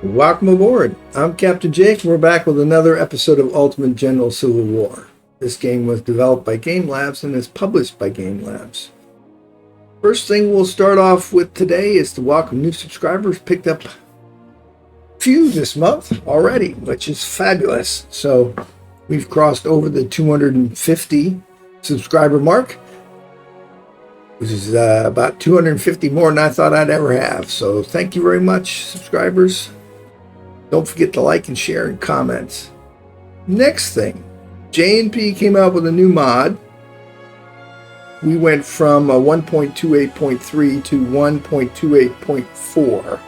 Welcome aboard. I'm Captain Jake, and we're back with another episode of Ultimate General Civil War. This game was developed by Game Labs and is published by Game Labs. First thing we'll start off with today is to welcome new subscribers. Picked up a few this month already, which is fabulous. So we've crossed over the 250 subscriber mark, which is about 250 more than I thought I'd ever have. So thank you very much, subscribers. Don't forget to like and share and comment. Next thing, J&P came out with a new mod. We went from 1.28.3 to 1.28.4.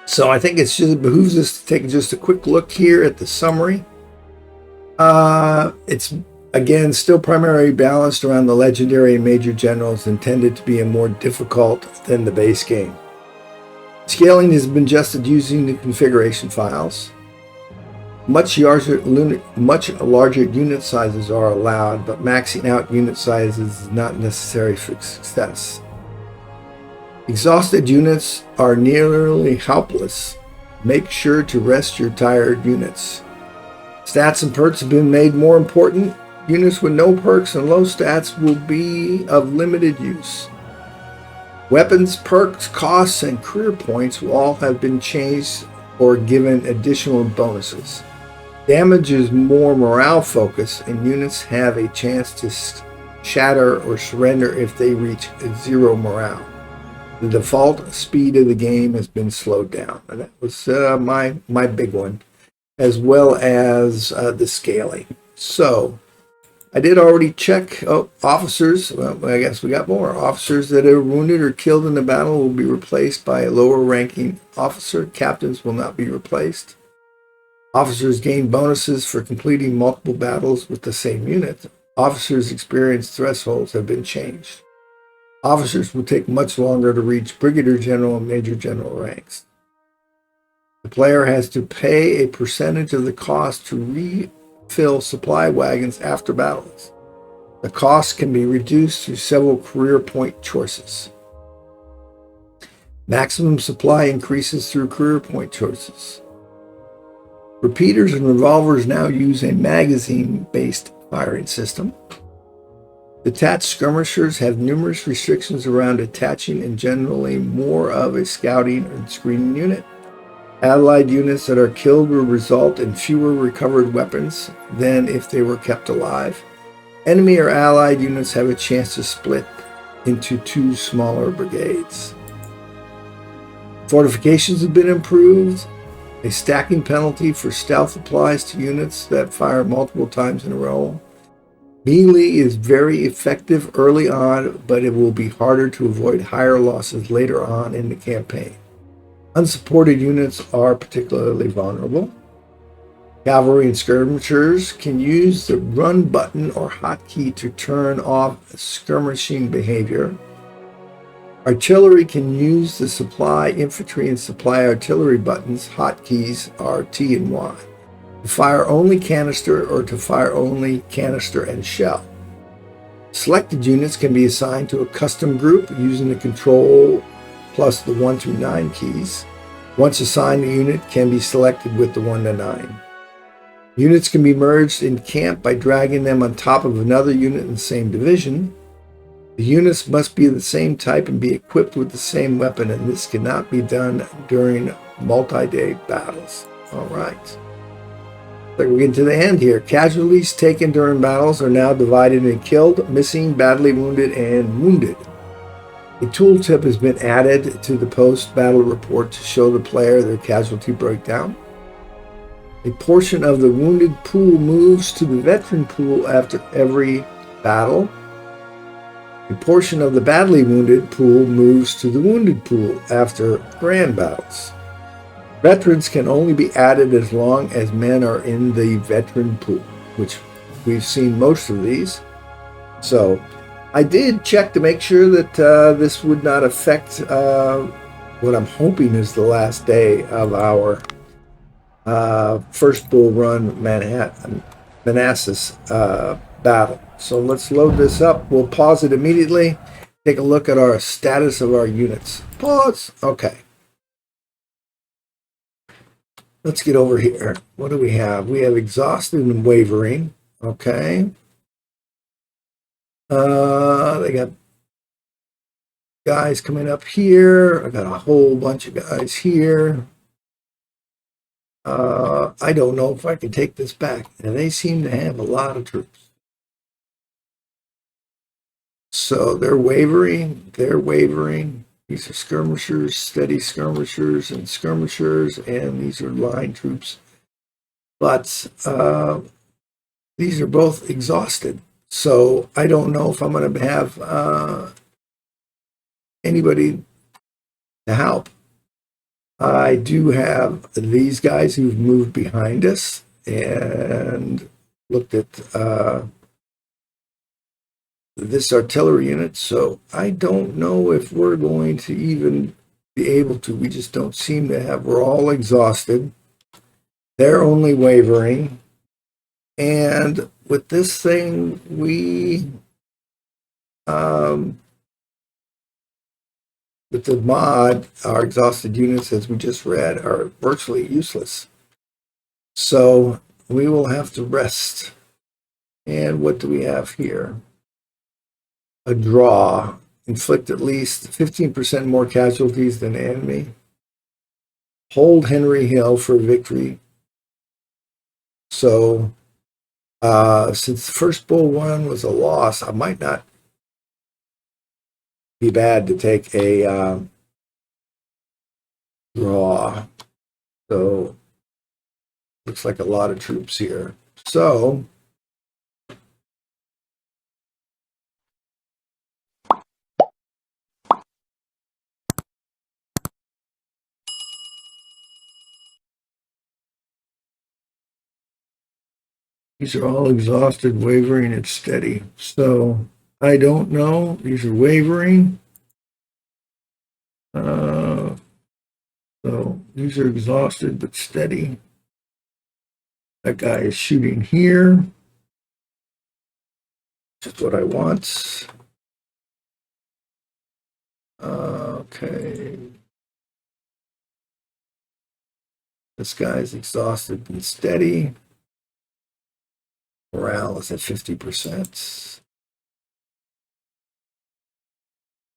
So I think it behooves us to take just a quick look here at the summary. It's, again, still primarily balanced around the legendary and major generals, intended to be more difficult than the base game. Scaling has been adjusted using the configuration files. Much larger unit sizes are allowed, but maxing out unit sizes is not necessary for success. Exhausted units are nearly helpless. Make sure to rest your tired units. Stats and perks have been made more important. Units with no perks and low stats will be of limited use. Weapons, perks, costs, and career points will all have been changed or given additional bonuses. Damage is more morale focused, and units have a chance to shatter or surrender if they reach 0 morale. The default speed of the game has been slowed down, and that was my big one, as well as the scaling. So I did already check officers. Well, I guess we got more. Officers that are wounded or killed in the battle will be replaced by a lower ranking officer. Captains will not be replaced. Officers gain bonuses for completing multiple battles with the same unit. Officers' experience thresholds have been changed. Officers will take much longer to reach brigadier general and major general ranks. The player has to pay a percentage of the cost to refill supply wagons after battles. The cost can be reduced through several career point choices. Maximum supply increases through career point choices. Repeaters and revolvers now use a magazine-based firing system. Detached skirmishers have numerous restrictions around attaching and generally more of a scouting and screening unit. Allied units that are killed will result in fewer recovered weapons than if they were kept alive. Enemy or allied units have a chance to split into 2 smaller brigades. Fortifications have been improved. A stacking penalty for stealth applies to units that fire multiple times in a row. Melee is very effective early on, but it will be harder to avoid higher losses later on in the campaign. Unsupported units are particularly vulnerable. Cavalry and skirmishers can use the run button or hotkey to turn off skirmishing behavior. Artillery can use the supply infantry and supply artillery buttons, hotkeys are T and Y, to fire only canister or to fire only canister and shell. Selected units can be assigned to a custom group using the control plus the 1 through 9 keys. Once assigned, the unit can be selected with the 1 to 9. Units can be merged in camp by dragging them on top of another unit in the same division. The units must be of the same type and be equipped with the same weapon, and this cannot be done during multi-day battles. All right. We're getting to the end here. Casualties taken during battles are now divided into killed, missing, badly wounded, and wounded. A tooltip has been added to the post-battle report to show the player their casualty breakdown. A portion of the wounded pool moves to the veteran pool after every battle. A portion of the badly wounded pool moves to the wounded pool after grand battles. Veterans can only be added as long as men are in the veteran pool, which we've seen most of these. So I did check to make sure that this would not affect what I'm hoping is the last day of our first Bull Run Manassas battle. So let's load this up. We'll pause it immediately. Take a look at our status of our units. Pause. Okay. let's get over here. What do we have? We have exhausted and wavering. Okay. They got guys coming up here. I got a whole bunch of guys here. I don't know if I can take this back. And they seem to have a lot of troops. So they're wavering. They're wavering. These are skirmishers, steady skirmishers, and skirmishers, and these are line troops. But these are both exhausted. So I don't know if I'm going to have anybody to help. I do have these guys who've moved behind us and looked at this artillery unit. So I don't know if we're going to even be able to. We just don't seem to have. We're all exhausted. They're only wavering. And with this thing, with the mod, our exhausted units, as we just read, are virtually useless. So we will have to rest. And what do we have here? A draw. Inflict at least 15% more casualties than the enemy. Hold Henry Hill for victory. So since the first Bull Run was a loss, I might not be bad to take a draw. So looks like a lot of troops here. So these are all exhausted, wavering, and steady. So I don't know. These are wavering. So these are exhausted but steady. That guy is shooting here. Just what I want. Okay. This guy's exhausted and steady. Morale is at 50%.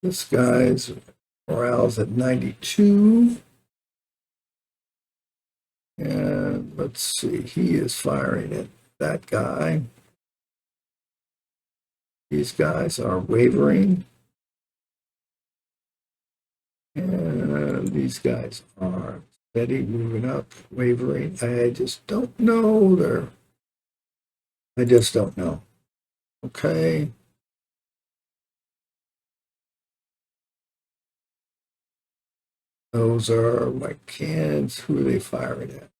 This guy's morale is at 92. And let's see, he is firing at that guy. These guys are wavering. And these guys are steady, moving up, wavering. I just don't know. I just don't know. Okay. Those are my cans. Who are they firing at?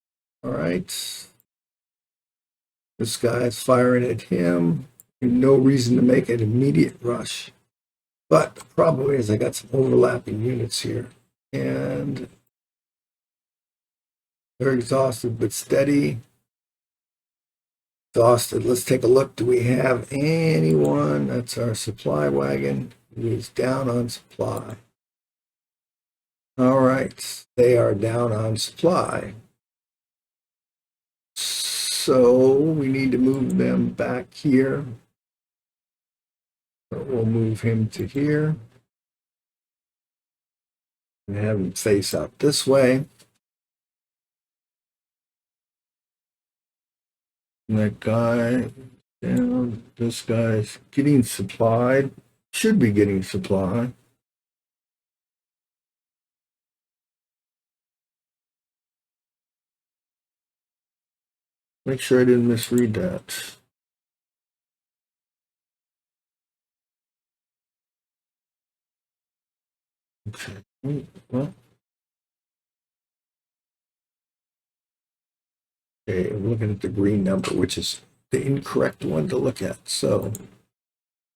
All right. This guy's firing at him. No reason to make an immediate rush. But the problem is I got some overlapping units here. And they're exhausted but steady. Exhausted. Let's take a look. Do we have anyone? That's our supply wagon. He's down on supply. All right. They are down on supply. So we need to move them back here. So we'll move him to here and have him face out this way. And that guy down, this guy's getting supplied, should be getting supplied. Make sure I didn't misread that. Okay, well, okay, I'm looking at the green number, which is the incorrect one to look at. So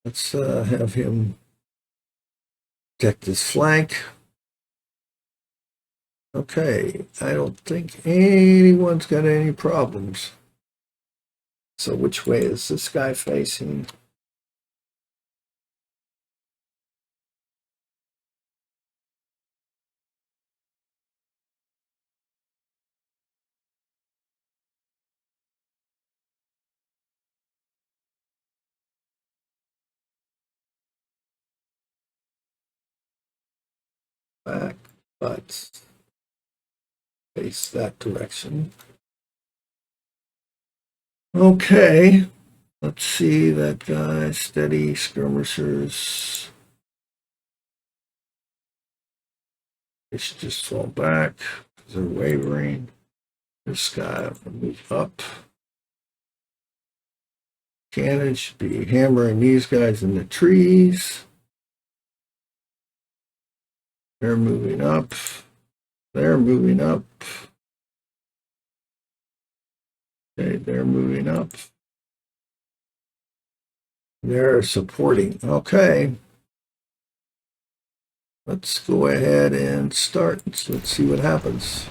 let's have him protect his flank. Okay, I don't think anyone's got any problems. So which way is this guy facing? back, but face that direction. Okay, let's see that guy. Steady skirmishers. They should just fall back because they're wavering. This guy will move up. Cannon should be hammering these guys in the trees. They're moving up. They're moving up. Okay, they're moving up. They're supporting. Okay. Let's go ahead and start. Let's see what happens.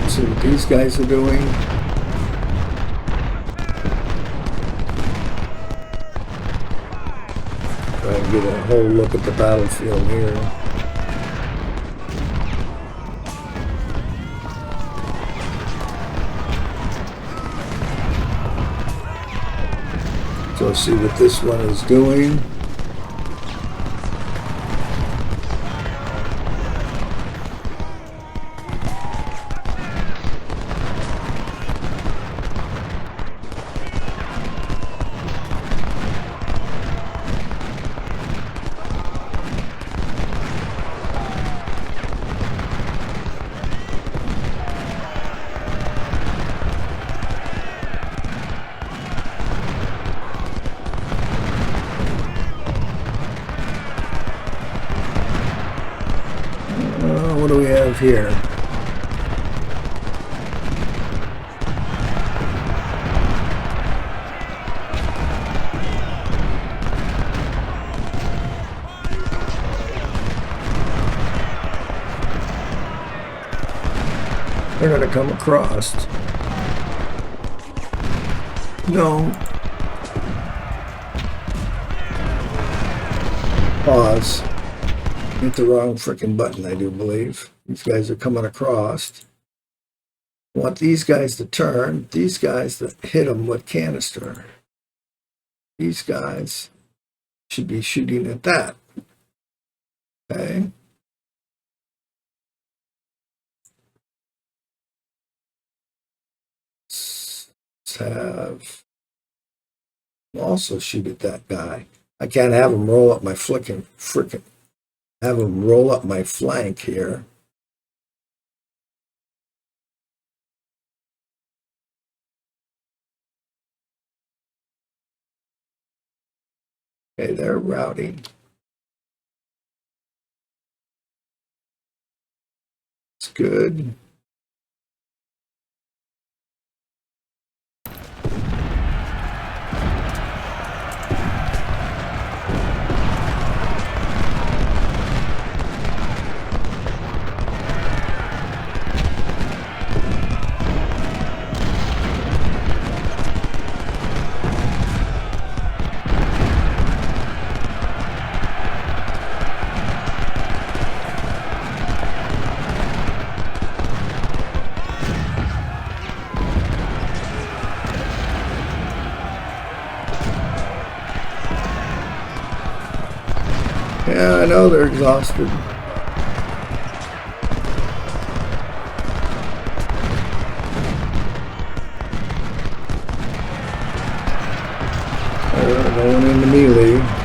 See what these guys are doing. Try and get a whole look at the battlefield here. So see what this one is doing. What do we have here? They're going to come across. No. Pause. Hit the wrong freaking button, I do believe. These guys are coming across. Want these guys to turn. These guys to hit them with canister. These guys should be shooting at that. Okay. Let's have also shoot at that guy. I can't have him roll up my frickin' have him roll up my flank here. Okay, they're routing. It's good. Yeah, I know they're exhausted. They're going into melee.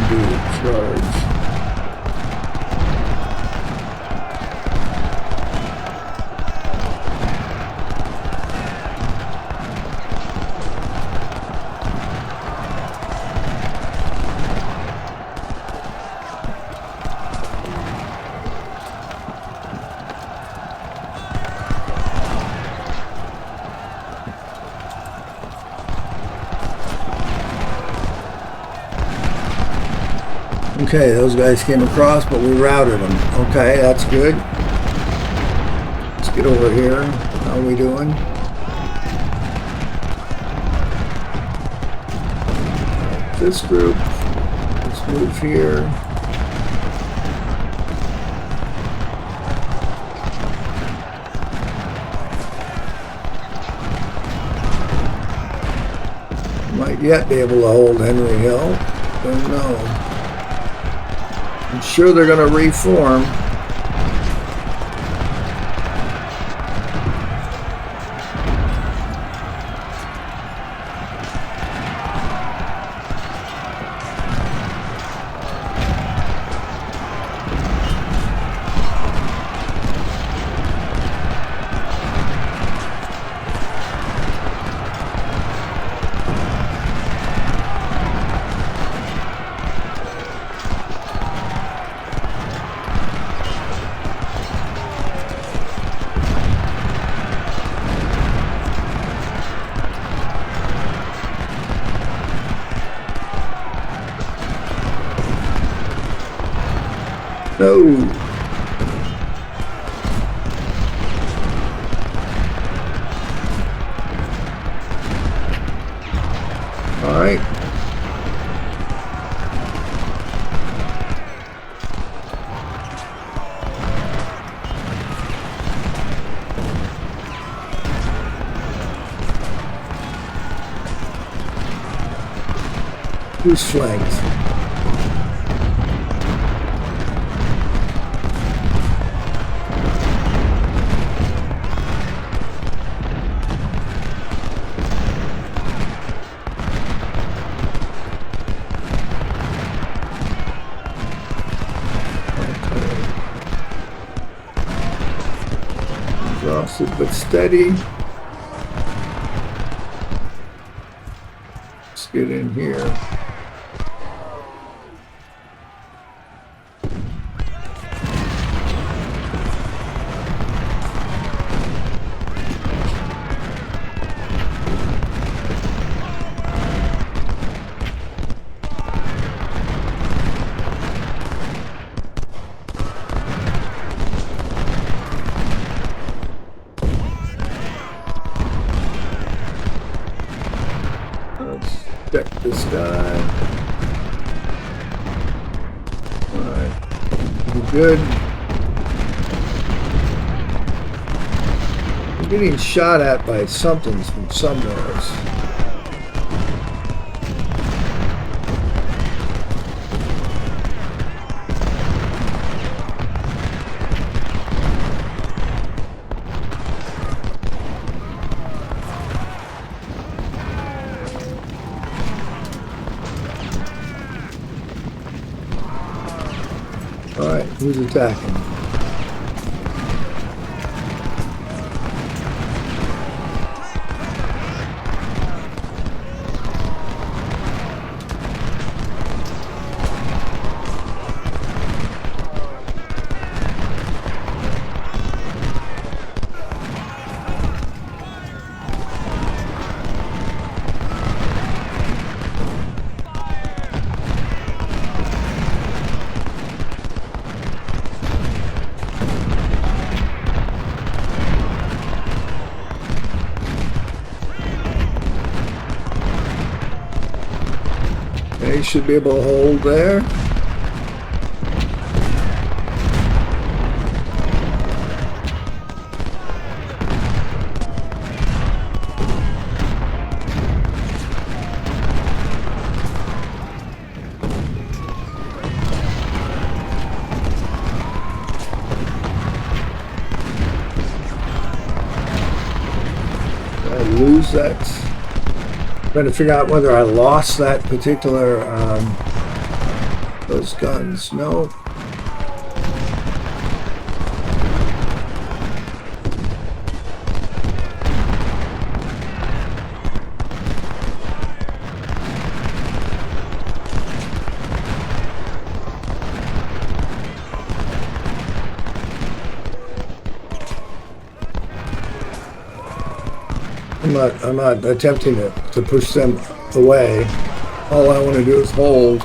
do charge. Okay, those guys came across, but we routed them. Okay, that's good. Let's get over here. How are we doing? This group. Let's move here. Might yet be able to hold Henry Hill. Don't know. I'm sure they're going to reform. No. All right. Who's flanked? Exhausted but steady. Let's get in here. Check this guy. Alright. We're good. We're getting shot at by something from somewhere. Alright, who's attacking? They should be able to hold there. Did I lose that? Trying to figure out whether I lost that particular Those guns, no. I'm not attempting to push them away. All I want to do is hold.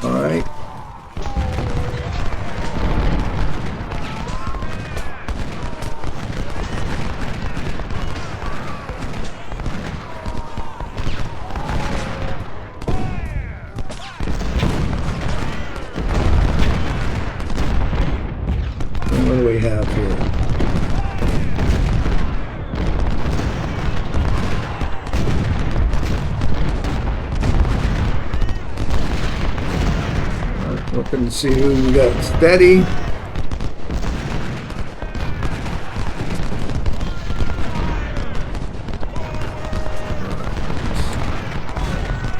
All right. And what do we have here? Looking to see who we got steady.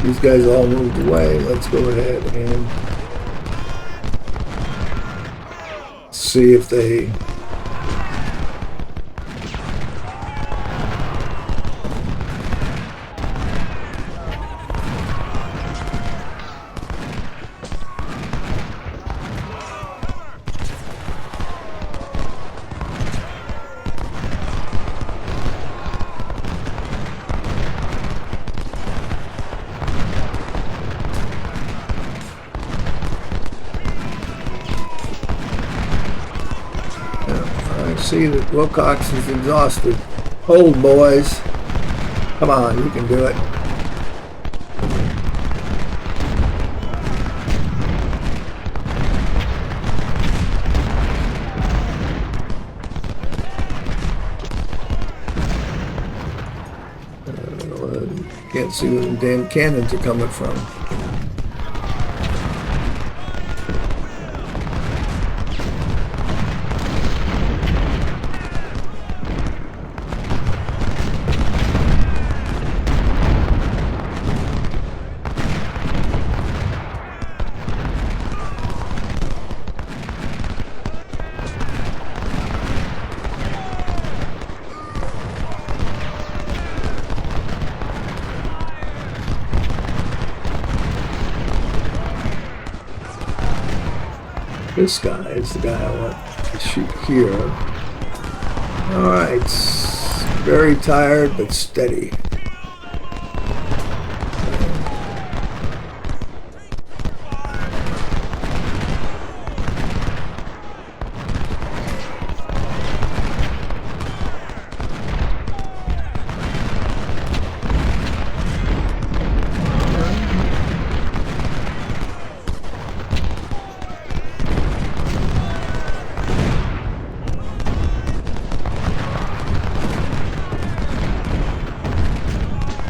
These guys all moved away. Let's go ahead and see if they see that Wilcox is exhausted. Hold, boys. Come on, you can do it. Can't see where the damn cannons are coming from. This guy is the guy I want to shoot here. Alright, very tired but steady.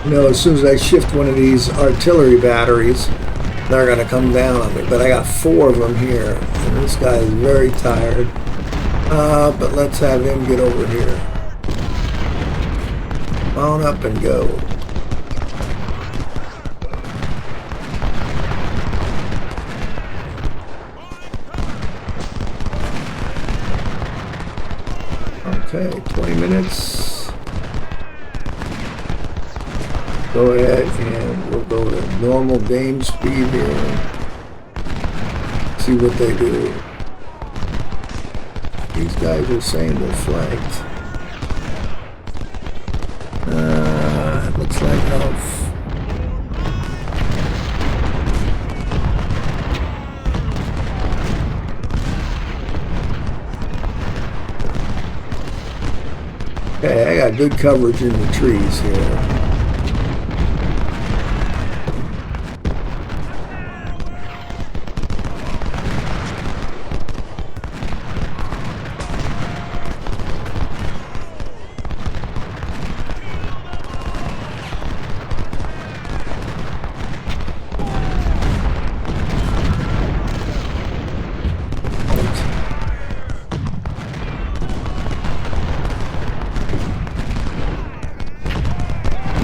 You know, as soon as I shift one of these artillery batteries, they're going to come down on me. But I got 4 of them here, and this guy is very tired. But let's have him get over here. On up and go. Okay, 20 minutes. Go ahead and we'll go to normal game speed here. See what they do. These guys are saying they're flanked. It looks like Elf. Okay, I got good coverage in the trees here.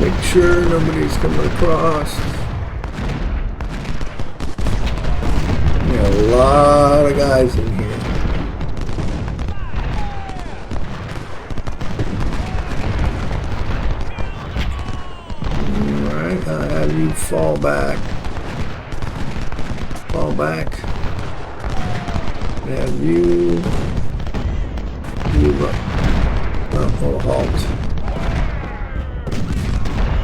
Make sure nobody's coming across. a lot of guys in here. Alright, I'll have you fall back. Fall back. Have you move up. Oh, halt.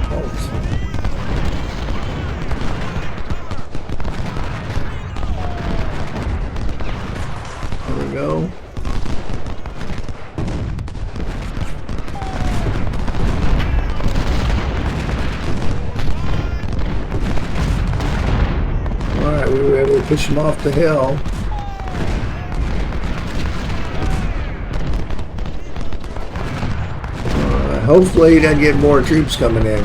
Halt. There we go. Alright, we were able to push him off the hill. Hopefully he doesn't get more troops coming in.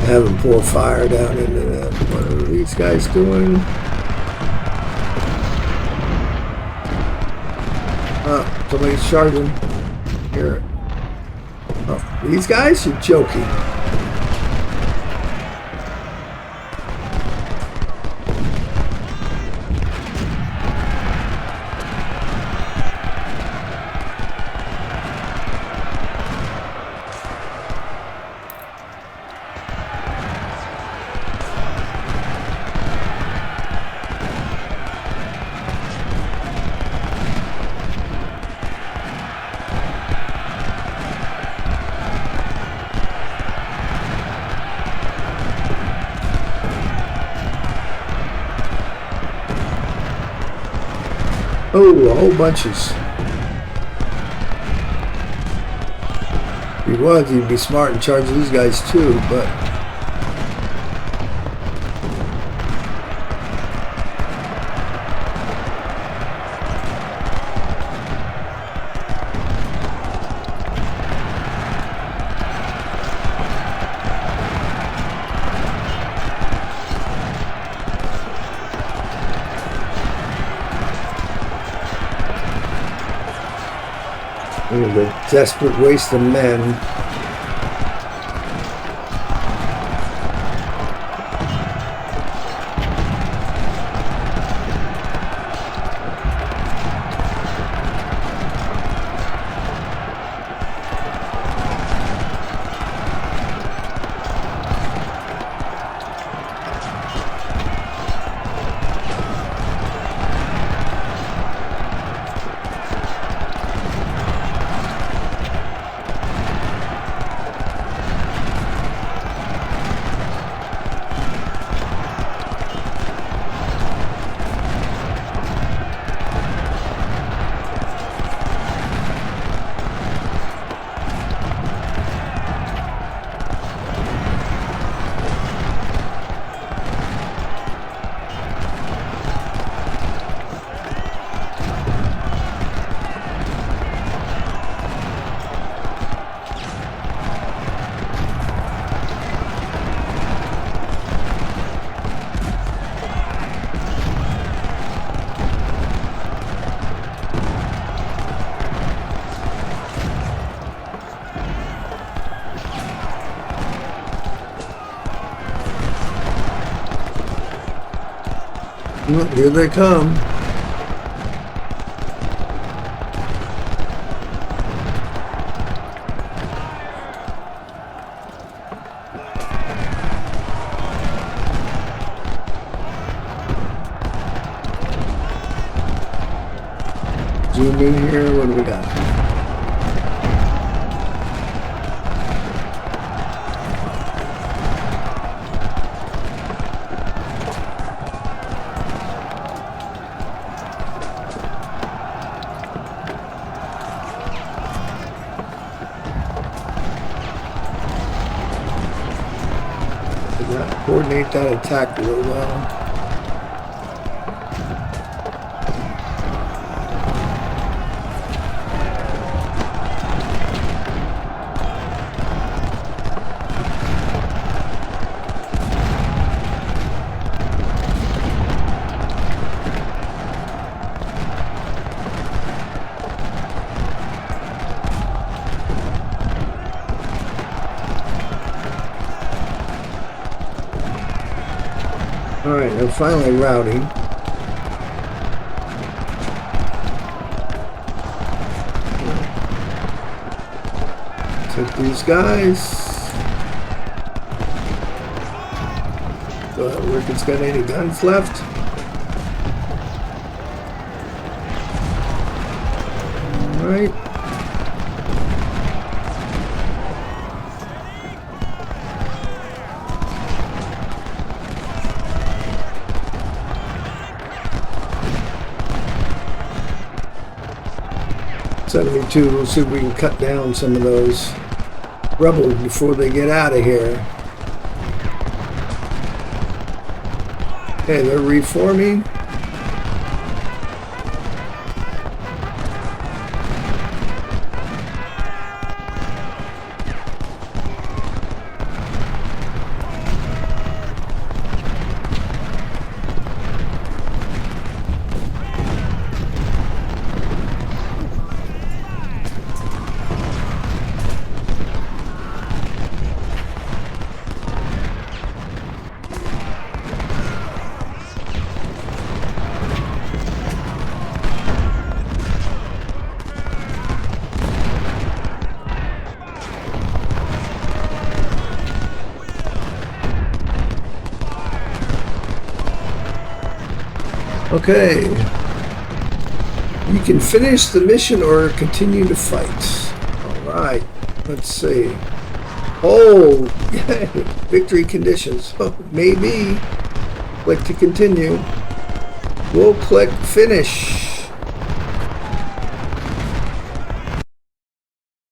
Have him pour fire down into that. What are these guys doing? Somebody's charging. Here. Oh, these guys? You're joking. Oh, a whole bunches. If he was, he'd be smart and charge these guys too, but... the desperate waste of men. Here they come. Zoom in here. What do we got? Coordinate that attack real well. All right, I'm finally routing. Take these guys. Ricketts got any guns left? All right. Send me two. We'll see if we can cut down some of those rebels before they get out of here. Okay, they're reforming. Okay. You can finish the mission or continue to fight. Alright. Let's see. Oh, yay. Victory conditions. Oh, maybe. Click to continue. We'll click finish.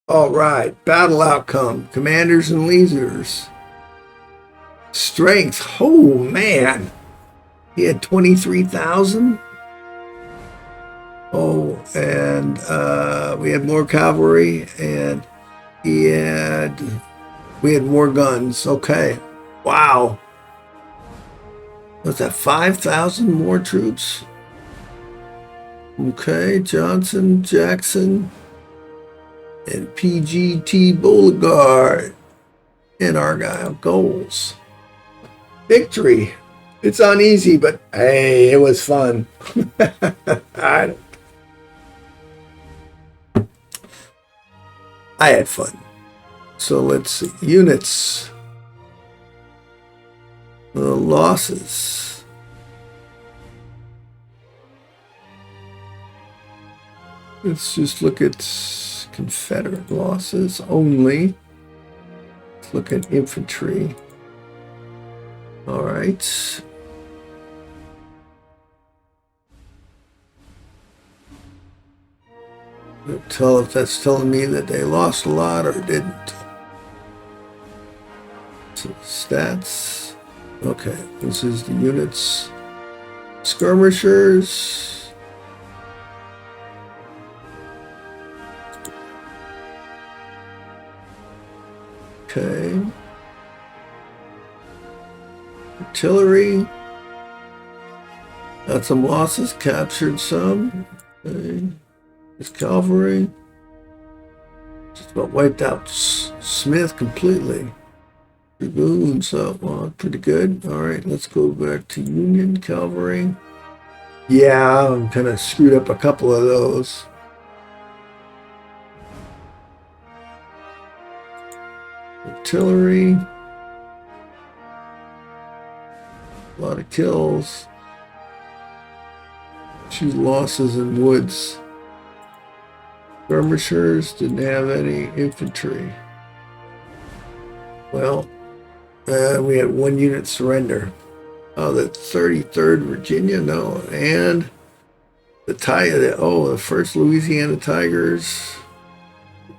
Alright. Battle outcome. Commanders and leaders. Strength. Oh, man. He had 23,000. Oh, and we had more cavalry, and we had more guns. Okay, wow. Was that 5,000 more troops? Okay, Johnson, Jackson, and PGT Beauregard and Argyle goals. Victory. It's uneasy, but hey, it was fun. I had fun. So let's see. Units. Losses. Let's just look at Confederate losses only. Let's look at infantry. All right. Tell if that's telling me that they lost a lot or didn't. So stats. Okay, this is the units. Skirmishers. Okay. Artillery. Got some losses, captured some. Okay. Cavalry just about wiped out Smith completely. Dragoons, well, pretty good. All right, let's go back to Union cavalry. Yeah, I'm kind of screwed up a couple of those. Artillery, a lot of kills. Few losses in woods. Skirmishers didn't have any infantry. Well, we had one unit surrender. Oh, the 33rd Virginia, no, and the the 1st Louisiana Tigers.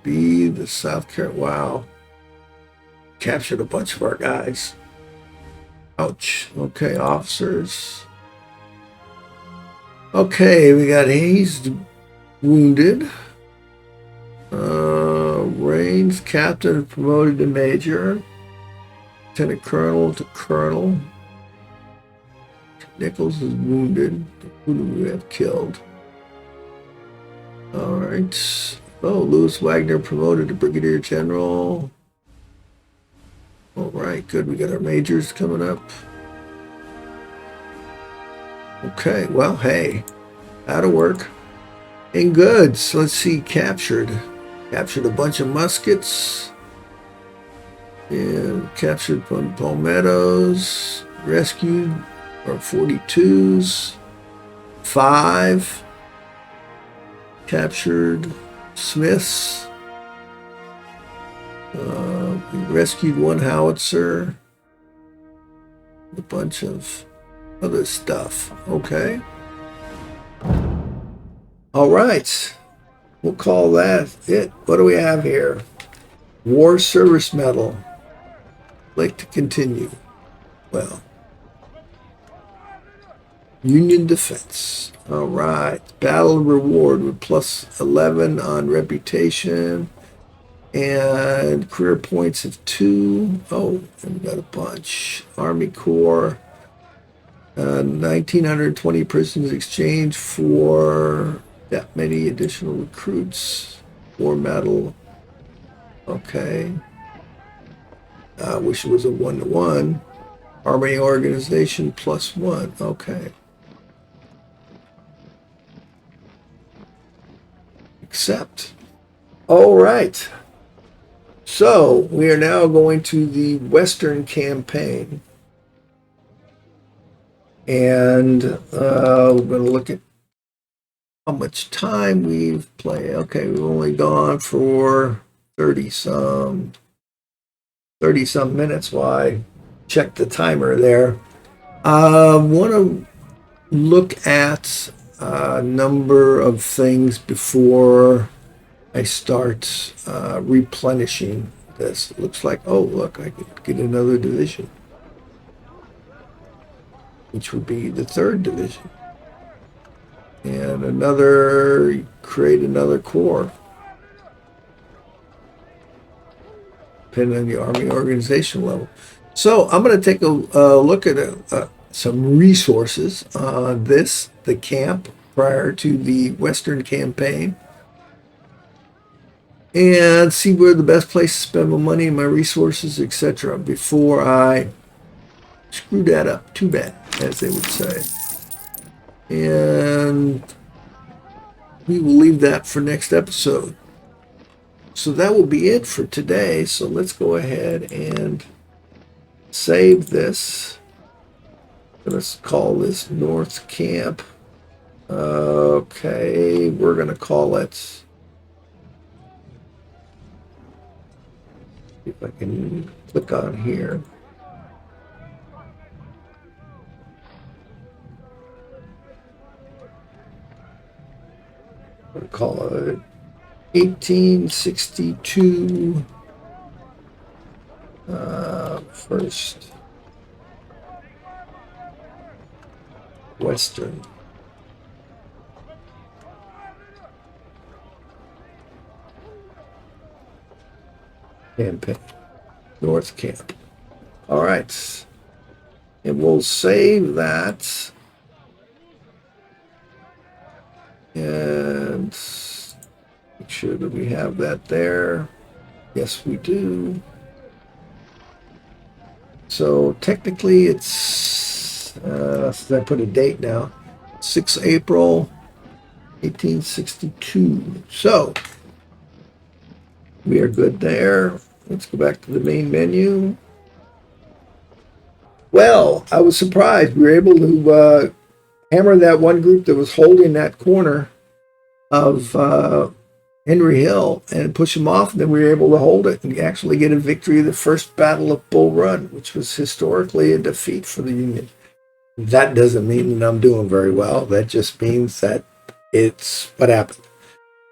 B, the South Carolina. Wow, captured a bunch of our guys. Ouch. Okay, officers. Okay, we got Hayes wounded. Raines, captain, promoted to major. Lieutenant colonel to colonel. Nichols is wounded. Who do we have killed? All right. Oh, Louis Wagner promoted to brigadier general. All right, good. We got our majors coming up. Okay, well, hey, that'll work. And goods, let's see, captured. Captured a bunch of muskets. And captured palmettos. Rescued our 42s. 5. Captured Smiths. We rescued 1 howitzer. A bunch of other stuff. Okay. All right. We'll call that it. What do we have here? War Service Medal. Like to continue. Well. Union Defense. All right. Battle Reward with +11 on reputation. And career points of 2. Oh, and we got a bunch. Army Corps. 1,920 prisoners exchanged for that many additional recruits. War medal. Okay. I wish it was a 1-to-1. Army organization +1. Okay. Accept. All right. So we are now going to the Western campaign. And we're going to look at how much time we've played. Okay, we've only gone for 30-some minutes while I check the timer there. I want to look at a number of things before I start replenishing this. It looks like, oh, look, I could get another division, which would be the 3rd division. And create another corps. Depending on the Army organization level. So I'm going to take a look at some resources on the camp prior to the Western campaign. And see where the best place to spend my money and my resources, etc. before I screw that up too bad, as they would say. And we will leave that for next episode. So that will be it for today. So let's go ahead and save this. Let's call this North Camp. Okay, we're going to call it, if I can click on here. We'll call it 1862 First Western campaign, North Camp. All right, and we'll save that and make sure that we have that there. Yes, we do. So technically it's, I put a date now, 6 April 1862. So we are good there. Let's go back to the main menu. Well, I was surprised. We were able to hammer that one group that was holding that corner of Henry Hill and push them off. And then we were able to hold it and actually get a victory of the First Battle of Bull Run, which was historically a defeat for the Union. That doesn't mean that I'm doing very well. That just means that it's what happened.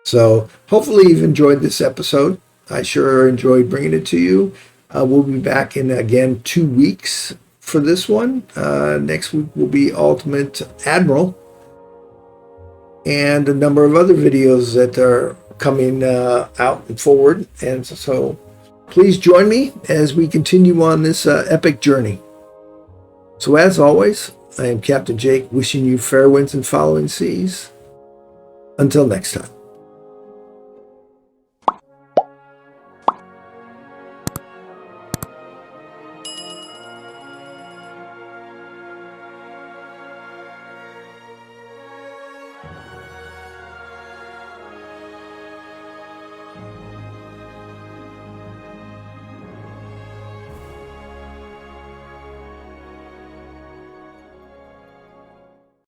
So hopefully you've enjoyed this episode. I sure enjoyed bringing it to you. We'll be back in, again, 2 weeks for this one. Next week will be Ultimate Admiral and a number of other videos that are coming out and forward. And so please join me as we continue on this epic journey. So as always, I am Captain Jake, wishing you fair winds and following seas. Until next time.